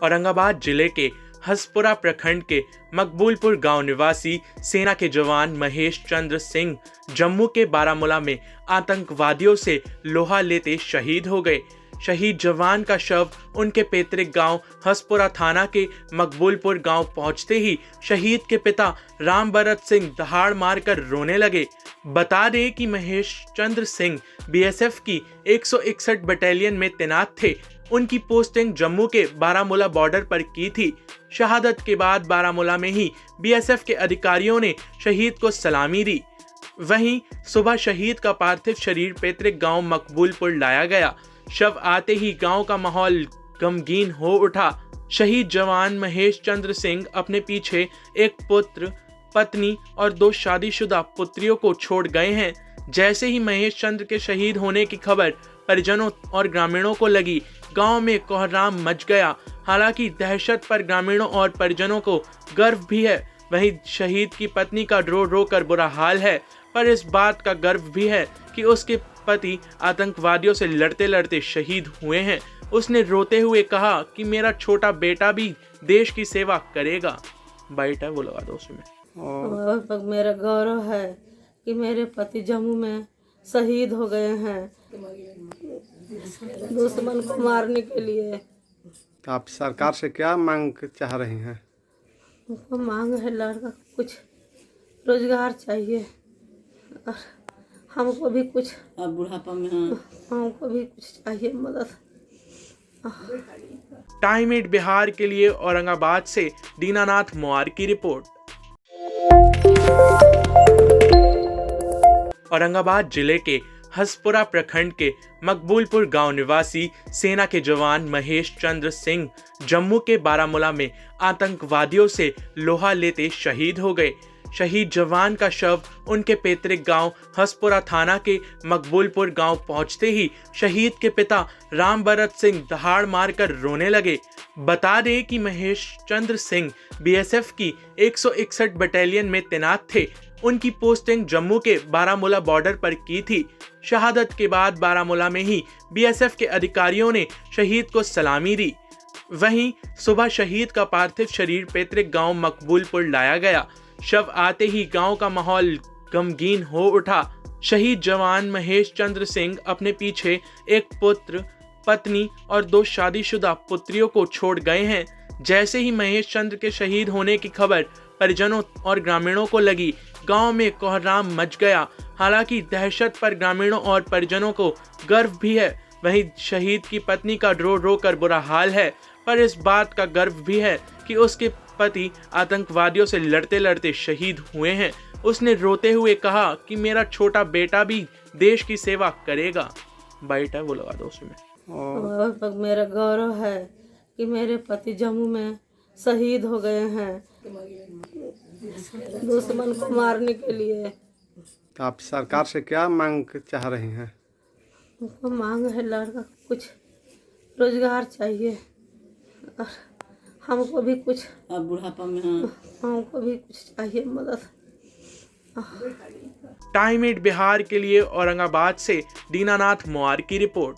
औरंगाबाद जिले के हसपुरा प्रखंड के मकबूलपुर गांव निवासी सेना के जवान महेश चंद्र सिंह जम्मू के बारामूला में आतंकवादियों से लोहा लेते शहीद हो गए। शहीद जवान का शव उनके पैतृक गांव हसपुरा थाना के मकबूलपुर गांव पहुंचते ही शहीद के पिता राम भरत सिंह दहाड़ मारकर रोने लगे। बता दें कि महेश चंद्र सिंह बीएसएफ की 161 बटालियन में तैनात थे। उनकी पोस्टिंग जम्मू के बारामूला बॉर्डर पर की थी। शहादत के बाद बारामूला में ही बीएसएफ के अधिकारियों ने शहीद को सलामी दी। वहीं सुबह शहीद का पार्थिव शरीर पैतृक गांव मकबूलपुर लाया गया। शव आते ही गांव का माहौल गमगीन हो उठा। शहीद जवान महेश चंद्र सिंह अपने पीछे एक पुत्र, पत्नी और 2 शादीशुदा पुत्रियों को छोड़ गए हैं। जैसे ही महेश चंद्र के शहीद होने की खबर परिजनों और ग्रामीणों को लगी, गांव में कोहराम मच गया। हालांकि दहशत पर ग्रामीणों और परिजनों को गर्व भी है। वहीं शहीद की पत्नी का रो रो कर बुरा हाल है, पर इस बात का गर्व भी है कि उसके पति आतंकवादियों से लड़ते लड़ते शहीद हुए हैं। उसने रोते हुए कहा कि मेरा छोटा बेटा भी देश की सेवा करेगा। बेटा वो लगा दो उसमें। और मेरा गौरव है कि मेरे पति जम्मू में शहीद हो गए हैं दुश्मन को मारने के लिए। तो आप सरकार से क्या मांग चाह रही हैं? उनको मांग है लड़का कुछ रोजगार चाहिए और हमको भी कुछ बुढ़ापा में हमको भी कुछ चाहिए मदद। टाइम 8 बिहार के लिए औरंगाबाद से दीनानाथ मोआर की रिपोर्ट। औरंगाबाद जिले के हसपुरा प्रखंड के मकबूलपुर गांव निवासी सेना के जवान महेश चंद्र सिंह जम्मू के बारामूला में आतंकवादियों से लोहा लेते शहीद हो गए। शहीद जवान का शव उनके पैतृक गांव हसपुरा थाना के मकबूलपुर गांव पहुंचते ही शहीद के पिता राम भरत सिंह दहाड़ मारकर रोने लगे। बता दें कि महेश चंद्र सिंह बीएसएफ की 161 बटालियन में तैनात थे। उनकी पोस्टिंग जम्मू के बारामूला बॉर्डर पर की थी। शहादत के बाद बारामूला में ही बीएसएफ के अधिकारियों ने शहीद को सलामी दी। वहीं सुबह शहीद का पार्थिव शरीर पैतृक गांव मकबूलपुर लाया गया। शव आते ही गांव का माहौल गमगीन हो उठा। शहीद जवान महेश चंद्र सिंह अपने पीछे एक पुत्र, पत्नी और 2 शादीशुदा पुत्रियों को छोड़ गए हैं। जैसे ही महेश चंद्र के शहीद होने की खबर परिजनों और ग्रामीणों को लगी, गांव में कोहराम मच गया। हालांकि दहशत पर ग्रामीणों और परिजनों को गर्व भी है। वहीं शहीद की पत्नी का रो रो कर बुरा हाल है, पर इस बात का गर्व भी है कि उसके पति आतंकवादियों से लड़ते लड़ते शहीद हुए हैं। उसने रोते हुए कहा कि मेरा छोटा बेटा भी देश की सेवा करेगा। बेटा वो लगा दो उसमें। और मेरा गौरव है कि मेरे पति जम्मू में शहीद हो गए हैं दुश्मन को मारने के लिए। तो आप सरकार से क्या मांग चाह रही हैं? उनको मांग है लड़का कुछ रोजगार चाहिए और हमको भी कुछ बुढ़ापा में हमको भी कुछ चाहिए मदद। टाइम 8 बिहार के लिए औरंगाबाद से दीनानाथ मोआर की रिपोर्ट।